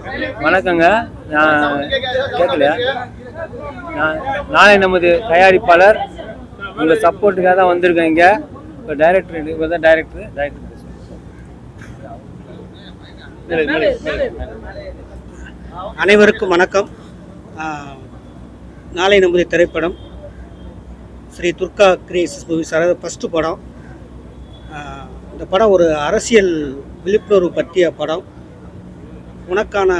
வணக்கங்க. நான் கேட்கலையா? நானே நமது தயாரிப்பாளர் உங்கள் சப்போர்ட்டுக்காக தான் வந்திருக்கேன். இங்கே இப்போ டைரக்டர் தான் டைரக்டர் அனைவருக்கும் வணக்கம். நாளை நமது திரைப்படம் ஸ்ரீ துர்கா கிரியேஷன்ஸ் மூவிஸ், அதாவது ஃபஸ்ட்டு படம். இந்த படம் ஒரு அரசியல் விழிப்புணர்வு பற்றிய படம். உனக்கான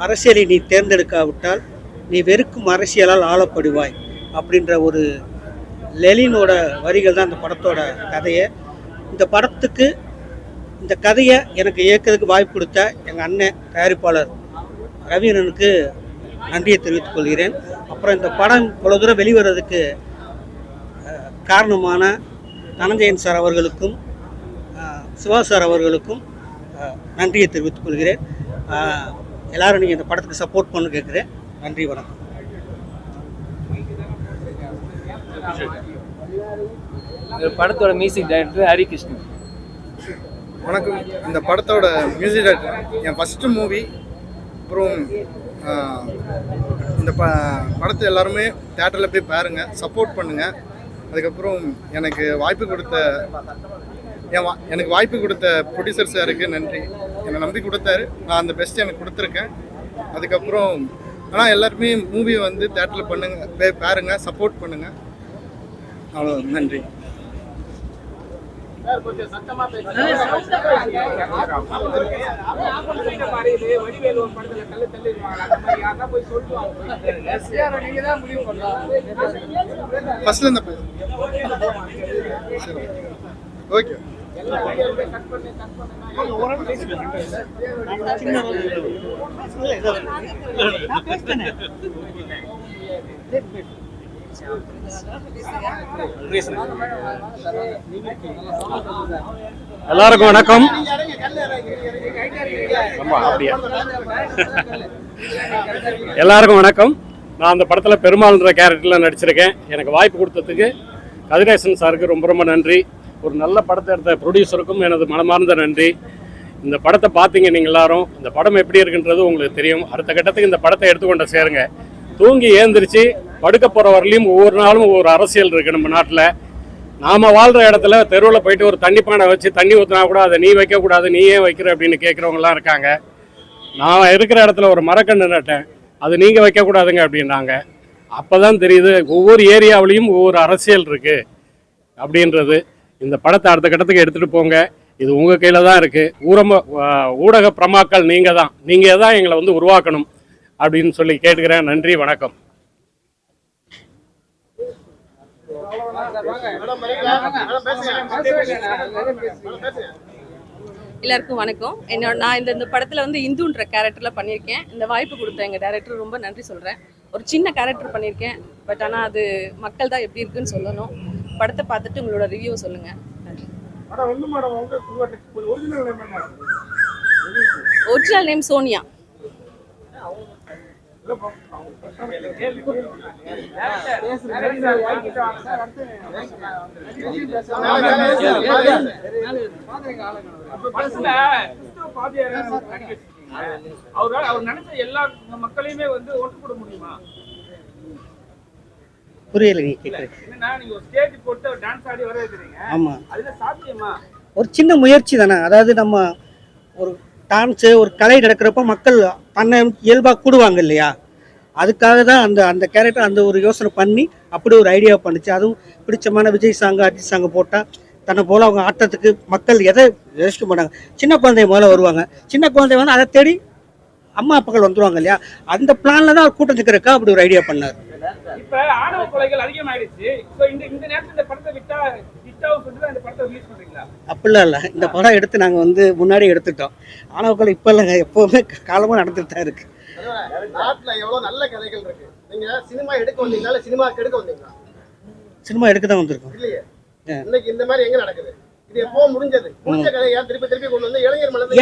அரசியலை நீ தேர்ந்தெடுக்காவிட்டால் நீ வெறுக்கும் அரசியலால் ஆளப்படுவாய் அப்படின்ற ஒரு லெலினோட வரிகள் தான் இந்த படத்தோட கதையை. இந்த படத்துக்கு இந்த கதையை எனக்கு இயக்கிறதுக்கு வாய்ப்பு கொடுத்த எங்கள் அண்ணன் தயாரிப்பாளர் ரவீனனுக்கு நன்றியை தெரிவித்துக் கொள்கிறேன். அப்புறம் இந்த படம் இவ்வளோ தூரம் வெளிவரதுக்கு காரணமான தனஞ்சயன் சார் அவர்களுக்கும் சிவா சார் அவர்களுக்கும் நன்றியை தெரிவித்துக் கொள்கிறேன். எல்லாரும் நீங்கள் இந்த படத்துக்கு சப்போர்ட் பண்ணு கேட்குறேன். நன்றி, வணக்கம். படத்தோட மியூசிக் டைரக்டர் ஹரிகிருஷ்ணன். வணக்கம். இந்த படத்தோட மியூசிக் டைரக்டர் என் ஃபஸ்ட்டு மூவி. அப்புறம் இந்த படத்தை எல்லாருமே தேட்டரில் போய் பாருங்கள், சப்போர்ட் பண்ணுங்கள். அதுக்கப்புறம் எனக்கு வாய்ப்பு கொடுத்த ப்ரொடியூசர் சாருக்கு நன்றி. என்னை நம்பி கொடுத்தாரு, நான் அந்த பெஸ்ட் எனக்கு கொடுத்துருக்கேன். அதுக்கப்புறம் ஆனால் எல்லாருமே மூவியை வந்து தேட்டரில் பண்ணுங்கள், பாருங்கள், சப்போர்ட் பண்ணுங்கள். அவ்வளோ, நன்றி. ஃபர்ஸ்ட்ல இந்த ஓகே. எல்லாருக்கும் வணக்கம். எல்லாருக்கும் வணக்கம். நான் அந்த படத்தில் பெருமாள்ன்ற கேரக்டரில் நடிச்சிருக்கேன். எனக்கு வாய்ப்பு கொடுத்ததுக்கு கதிரேசன் சாருக்கு ரொம்ப ரொம்ப நன்றி. ஒரு நல்ல படத்தை எடுத்த ப்ரொடியூசருக்கும் எனது மனமார்ந்த நன்றி. இந்த படத்தை பார்த்தீங்க நீங்கள் எல்லாரும். இந்த படம் எப்படி இருக்குன்றது உங்களுக்கு தெரியும். அடுத்த கட்டத்துக்கு இந்த படத்தை எடுத்துக்கொண்ட சேருங்க. தூங்கி ஏந்திரிச்சு படுக்க போகிற வரலையும் ஒவ்வொரு நாளும் ஒவ்வொரு அரசியல் இருக்குது நம்ம நாட்டில். நாம் வாழ்கிற இடத்துல தெருவில் போயிட்டு ஒரு தண்ணி பானை வச்சு தண்ணி ஊற்றினா கூட அதை நீ வைக்கக்கூடாது, நீ ஏன் வைக்கிற அப்படின்னு கேட்குறவங்களாம் இருக்காங்க. நான் இருக்கிற இடத்துல ஒரு மரக்கன்று நட்டேன், அது நீங்கள் வைக்கக்கூடாதுங்க அப்படின்னாங்க. அப்போ தான் தெரியுது ஒவ்வொரு ஏரியாவிலையும் ஒவ்வொரு அரசியல் இருக்குது அப்படின்றது. இந்த படத்தை அடுத்த கட்டத்துக்கு எடுத்துகிட்டு போங்க. இது உங்கள் கையில் தான் இருக்குது. ஊடக பிரமாக்கள் நீங்கள் தான் எங்களை வந்து உருவாக்கணும் அப்படின்னு சொல்லி கேட்டுக்கிறேன். நன்றி, வணக்கம். எல்லாருக்கும் வணக்கம். நான் இந்த படத்தில் வந்து இந்துன்ற கேரக்டரில் பண்ணியிருக்கேன். இந்த வாய்ப்பு கொடுத்த எங்கள் டைரக்டர் ரொம்ப நன்றி சொல்கிறேன். ஒரு சின்ன கேரக்டர் பண்ணியிருக்கேன், பட் ஆனால் அது மக்கள் தான் எப்படி இருக்குன்னு சொல்லணும். படத்தை பார்த்துட்டு உங்களோட ரிவ்யூ சொல்லுங்கள். நன்றி. Original name Sonia. அவர் நினைச்ச எல்லா மக்களையுமே வந்து ஓட்டு போட முடியுமா? புரியல நீ கேக்குறது. என்னன்னா நீங்க ஒரு ஸ்டேஜ் போட்டு டான்ஸ் ஆடி வர வைக்கிறீங்க. ஆமா, அதுல சாத்தியமா? ஒரு சின்ன முயற்சி தானே. அதாவது நம்ம ஒரு டான்ஸு, ஒரு கலை நடக்கிறப்ப மக்கள் தன்னை இயல்பாக கூடுவாங்க இல்லையா? அதுக்காக தான் அந்த கேரக்டர் அந்த ஒரு யோசனை பண்ணி அப்படி ஒரு ஐடியா பண்ணிச்சு. அதுவும் பிடிச்சமான விஜய் சாங்கு, அஜித் சாங்கு போட்டால் தன்னை போல் அவங்க ஆட்டத்துக்கு மக்கள் எதை ரெஸ்ட் பண்ணாங்க. சின்ன குழந்தைய முதல்ல வருவாங்க. சின்ன குழந்தை வந்து அதை தேடி அம்மா அப்பாக்கள் வந்துருவாங்க இல்லையா? அந்த பிளான்ல தான் கூட்டம் நிற்கிறக்கா அப்படி ஒரு ஐடியா பண்ணார். இப்ப ஆணவ கொலைகள் அதிகமாயிடுச்சு. இந்த நேரத்துல இந்த படத்தை விட்டா இந்த படத்தை ரிலீஸ் பண்றீங்களா? அப்படிலாம் இல்லை. இந்த படம் எடுத்து நாங்கள் வந்து முன்னாடி எடுத்துட்டோம். ஆணவ கொலை இப்போ இல்லைங்க, எப்போவுமே காலமாக நடந்துட்டு தான் இருக்கு. நாட்டுல எவ்வளவு நல்ல கதைகள் இருக்கு. நீங்க சினிமா எடுக்க வந்தீங்களா இல்ல சினிமா எடுக்க வந்தீங்களா? சினிமா எடுக்க தான் வந்திருக்கோம். இல்லையே, இன்னைக்கு இந்த மாதிரி எங்க நடக்குது? இது எப்போ முடிஞ்சது? முடிஞ்ச கதை ஏன் திருப்பி திருப்பி கொண்டு வந்து இளைஞர் மனதில்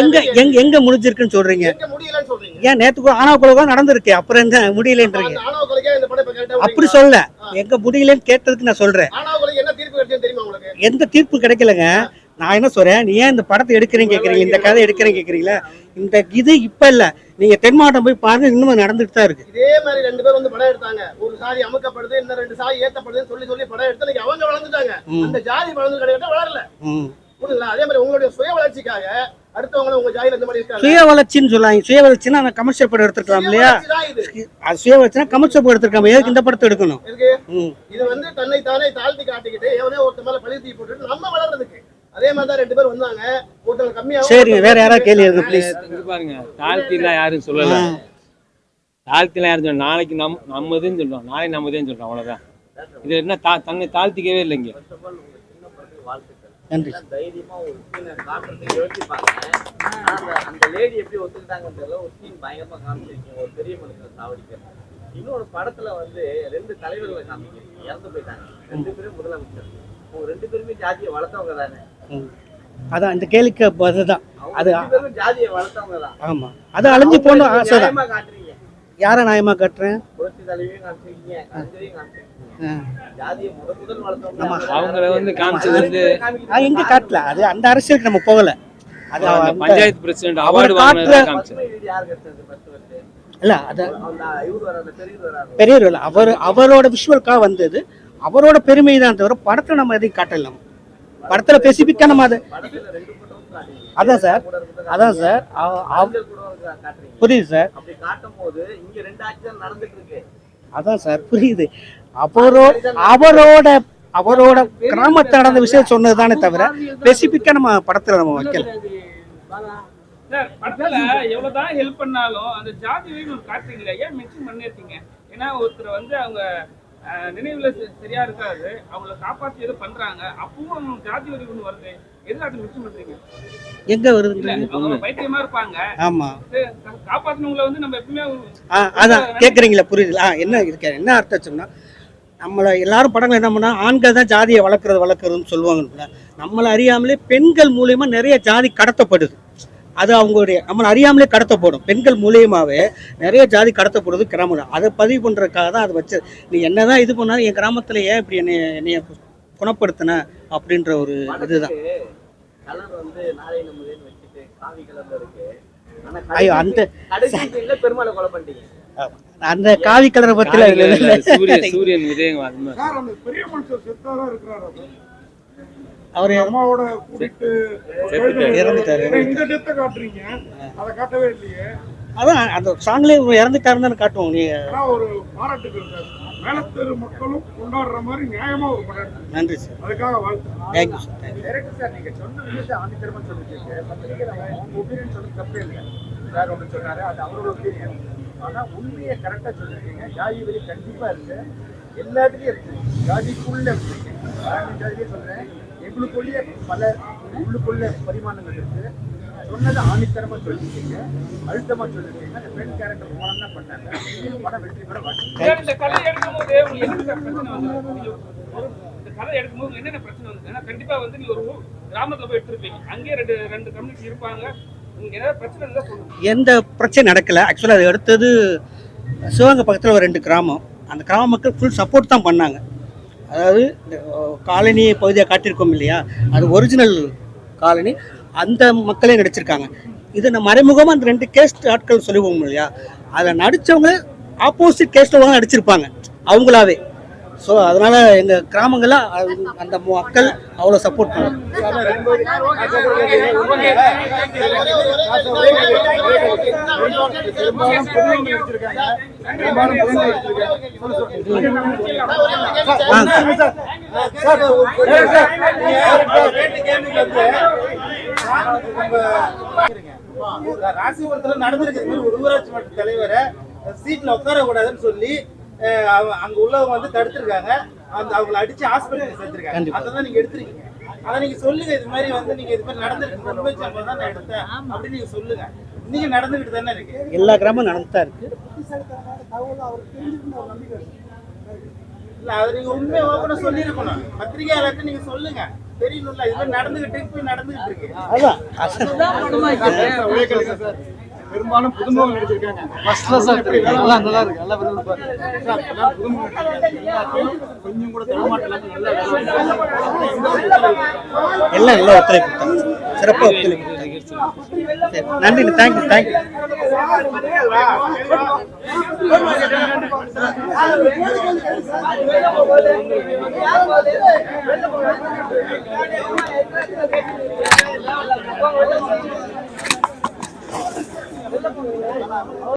எங்க முடிஞ்சிருக்குன்னு சொல்றீங்க? எங்க முடியலன்னு சொல்றீங்க? ஏன் நேத்து ஆணவ கொலை நடந்திருக்கு, அப்புறம் என்ன முடியலன்றீங்க? ஆணவ கொலைக்கா இந்த படம் இப்ப கேட்டா அப்படி சொல்ல, எங்க முடியலன்னு கேட்டதுக்கு நான் சொல்றேன். ஆணவ கொலைக்கு என்ன தீர்ப்பு கிடைச்சது தெரியுமா உங்களுக்கு? எந்த தீர்ப்பு கிடைக்கலங்க. நான் என்ன சொல்றேன், நீ ஏன் இந்த படத்தை எடுக்கிறீங்க கேக்குறீங்க, இந்த கதை எடுக்கிறீங்க கேக்குறீங்களா? இந்த இது இப்ப இல்ல, நீங்கள் தென் மாவட்டம் போய் பாருங்க, இன்னும் நடந்துட்டு தான் இருக்கு. இதே மாதிரி 2 பேர் வந்து படம் எடுத்தாங்க. ஒரு சாதி அமுக்கப்படுது, இன்னும் 2 சாதி ஏத்தப்படுதுன்னு சொல்லி படம் எடுத்து இன்னைக்கு அவங்க வளர்ந்துட்டாங்க. அந்த ஜாதி வளர்ந்து கிடையாது, வளரல. புரியுதுங்களா? அதே மாதிரி உங்களுடைய சுய வளர்ச்சிக்காக அடுத்தவங்களும் உங்க ஜாதியில இந்த மாதிரி இருக்காங்க. சுய வளர்ச்சின்னு சொல்லாங்க. சுய வளர்ச்சின்னா அந்த கமர்ஷியல் படம் எடுத்துருக்கலாம் இல்லையா? அது சுய வளர்ச்சினா கமர்ஷியல் படம் எடுத்துருக்காம எதுக்கு இந்த படத்தை எடுக்கணும்? இது வந்து தன்னை தானே தாழ்த்தி காட்டிக்கிட்டு எவனே ஒருத்த மேல பழி தூக்கி போட்டுட்டு நம்ம வளர்றதுக்கு. அதே மாதிரி தான் 2 பேர் வந்தாங்க. ஒருத்தர் கம்மியாக. சரிங்க, வேற யாராவது கேள்வி இருக்கு ப்ளீஸ். பாருங்க, தாழ்த்திலாம் யாரும் சொல்லல. தாழ்த்திலாம் யாரும் சொல்ல, நாளைக்கு நம்மதுன்னு சொல்றோம், நாளை நம்மதுன்னு சொல்றோம், அவ்வளவுதான். இது என்ன தன்னை தாழ்த்திக்கவே இல்லைங்க. நன்றி. தைரியமா ஒரு சீனை காட்டுறதுக்கு யோசிப்பாங்க. அந்த லேடி எப்படி ஒத்துக்கிட்டாங்கன்றத ஒரு சீன் பயங்கரமா காமிச்சிருக்கீங்க. ஒரு பெரிய மனுஷனை சாவடிக்கிறது. இன்னொரு படத்துல வந்து 2 தலைவர்களை காமிக்கிறீங்க, இறந்து போயிட்டாங்க. 2 பேரும் முதலமைச்சர். அவங்க 2 பேருமே ஜாதியை வளர்த்தவங்க தானே? அதான் இந்த கேள்விக்கு அதுதான். அது 2 பேரும் ஜாதியை வளர்த்தவங்க தான். ஆமா, அது அழிஞ்சு போன ஆசைதான். காட்டுறீங்க. யாரை நியாயமா காட்டுறேன்? புரட்சி தலைவியும் காமிச்சிருக்கீங்க, கலைஞரையும் காமிச்சிருக்கீங்க. ஜாதியை முதல் வளர்த்தவங்க அவங்கள வந்து காமிச்சது வந்து எங்க காட்டல. அது அந்த அரசியலுக்கு நம்ம போகல. அது பஞ்சாயத்து பிரசிடென்ட் அவார்டு வாங்குனத காமிச்சது. யார் கட்டது ஃபர்ஸ்ட் வந்து? இல்ல, அது இவரு வராத பெரியவர் அவரோட விஷுவலுக்காக வந்தது. அவரோட பெருமை தான் தவிர படத்துல நம்ம எதையும் காட்டல. படத்துல ஸ்பெசிபிக்கா நம்ம அது அதான் சார் புரியுது சார். அதான் சார் புரியுது. அவரோட கிராமத்தை நடந்த விஷயம் சொன்னதுதானே தவிர ஸ்பெசிபிக்கா நம்ம படத்துல நம்ம வைக்கல. சார், படத்துல எவ்வளவுதான் ஹெல்ப் பண்ணாலும் அந்த ஜாதி வரி காட்டுறீங்களா? ஏன் மென்ஷன் பண்ணிருக்கீங்க? ஏன்னா ஒருத்தர் வந்து அவங்க நினைவுல சரியா இருக்காது, அவங்கள காப்பாற்றி எதுவும் பண்றாங்க, அப்பவும் ஜாதி வரி ஒண்ணு வருது, எதுக்கு அது மென்ஷன் பண்றீங்க? எங்க வருது? அவங்க பைத்தியமா இருப்பாங்க. ஆமா, காப்பாத்தினவங்களை வந்து நம்ம எப்பவுமே அதான் கேக்குறீங்களா? புரியுது. என்ன இருக்கு, என்ன அர்த்தம் சொன்னா, நம்மளை எல்லாரும் படங்கள் என்ன பண்ணா ஆண்கள் தான் ஜாதியை வளர்க்குறதுன்னு சொல்லுவாங்க. நம்மளை அறியாமலே பெண்கள் மூலியமா நிறைய ஜாதி கடத்தப்படுது. அது அவங்களுடைய நம்மளை அறியாமலே கடத்தப்படும். பெண்கள் மூலியமாவே நிறைய ஜாதி கடத்தப்படுது கிராமம். அதை பதிவு பண்றதுக்காக தான் அதை வச்சு, நீ என்னதான் இது பண்ணாலும் என் கிராமத்துல ஏன் இப்படி என்னைய குணப்படுத்தின அப்படின்ற ஒரு இதுதான். ஐயோ, அந்த பெருமாளை கொலை பண்ணிட்டீங்க. அந்த காவி கலரை பத்தில சூரியன் விஜயம் பெரிய மனுஷர் செத்தாரா இருக்கிறாரு. அவரு அம்மாவோட கூட்டிட்டு இறந்துட்டாரு. இந்த டெத்தை காட்டுறீங்க, அதை காட்டவே இல்லையே. அதான் அந்த சாங்லேயே இறந்துட்டாருன்னு காட்டுவோம். நீ ஒரு பாராட்டுக்கு இருக்காரு. மேலத்தெரு மக்களும் கொண்டாடுற மாதிரி நியாயமா ஒரு படம். நன்றி சார், அதுக்காக வாழ்த்து. Thank you sir. டைரக்டர் சார், நீங்க சொன்ன விஷயத்தை ஆணித்தரமா சொல்லிருக்கீங்க. உங்க ஒப்பீனியன் சொல்றது தப்பே இல்லை. சார் ஒன்று சொன்னாரு, அது அவரோட ஒப்பீனியன். ஆனா உண்மையை கரெக்டா சொல்லிருக்கீங்க. ஜாதி வரி கண்டிப்பா இருக்கு, எல்லாத்துலயும் இருக்கு. ஜாதிக்குள்ள இருக்கு. ஜாதியே சொல்றேன், எங்களுக்குள்ளேயே பல உள்ளுக்குள்ள பரிமாணங்கள் இருக்கு. சொன்னதை ஆணித்தரமா சொல்லிருக்கீங்க, அழுத்தமா சொல்லிருக்கீங்க. அந்த பெண் கேரக்டர் போனா பண்ணாங்க. படம் வெற்றி பெற மாட்டேன். இந்த கதை எடுக்கும்போது உங்களுக்கு என்ன பிரச்சனை வந்து, இந்த கதை எடுக்கும்போது என்னென்ன பிரச்சனை வந்து? ஏன்னா கண்டிப்பா வந்து நீ ஒரு கிராமத்துல போய் எடுத்திருப்பீங்க, அங்கேயே ரெண்டு கம்யூனிட்டி இருப்பாங்க. எந்த பிரச்சனை நடக்கல. ஆக்சுவலாக அது அடுத்தது சிவகங்கை பக்கத்தில் ஒரு 2 கிராமம். அந்த கிராம மக்கள் ஃபுல் சப்போர்ட் தான் பண்ணாங்க. அதாவது காலனி பகுதியாக காட்டியிருக்கோம் இல்லையா, அது ஒரிஜினல் காலனி. அந்த மக்களே நடிச்சிருக்காங்க. இது நம்ம மறைமுகமாக அந்த 2 கேஸ்ட் ஆட்கள் சொல்லுவோம் இல்லையா, அதை நடித்தவங்க ஆப்போசிட் கேஸ்ட்டில் நடிச்சிருப்பாங்க அவங்களாவே. ஸோ அதனால எங்கள் கிராமங்கள்ல அந்த மக்கள் அவ்வளோ சப்போர்ட் பண்ணுவாங்க. ராசிபுரத்துல நடந்திருக்கு. ஒரு ஊராட்சி மன்ற தலைவரை சீட்ல உட்கார கூடாதுன்னு சொல்லி அங்க உள்ளவங்க வந்து தடுத்திருக்காங்க. அந்த அவங்களை அடிச்சு ஹாஸ்பிட்டல் சேர்த்திருக்காங்க. அதான் நீங்க எடுத்திருக்கீங்க. அதை நீங்க சொல்லுங்க. இது மாதிரி வந்து நீங்க இது மாதிரி நடந்திருக்கு, உண்மை சம்பவம் தான் நான் எடுத்தேன் அப்படின்னு நீங்க சொல்லுங்க. நீங்க நடந்துகிட்டு தானே இருக்கு. எல்லா கிராமம் நடந்துதான் இருக்கு. இல்ல, அது நீங்க உண்மை ஓப்பனா சொல்லிருக்கணும். பத்திரிகையாளர்கிட்ட நீங்க சொல்லுங்க. தெரியணும்ல, இது மாதிரி நடந்துகிட்டு இருக்கு, நடந்துகிட்டு இருக்கு. அதான் பெரும்பாலும் புதுமுகம் நடிச்சிருக்காங்க. நல்லா இருக்கு நல்லா சார், எல்லாரும் புதுமுகம் நடிச்சிருக்காங்க. எல்லாத்தையும் கொஞ்சம் கூட தரமாட்டம் இல்லாம நல்லா எல்லாம் நல்லா ஒத்துழைப்பு கொடுத்தாங்க. சிறப்பாக ஒத்துழைப்பு கொடுத்தாங்க. சரி, நன்றி, தேங்க்யூ.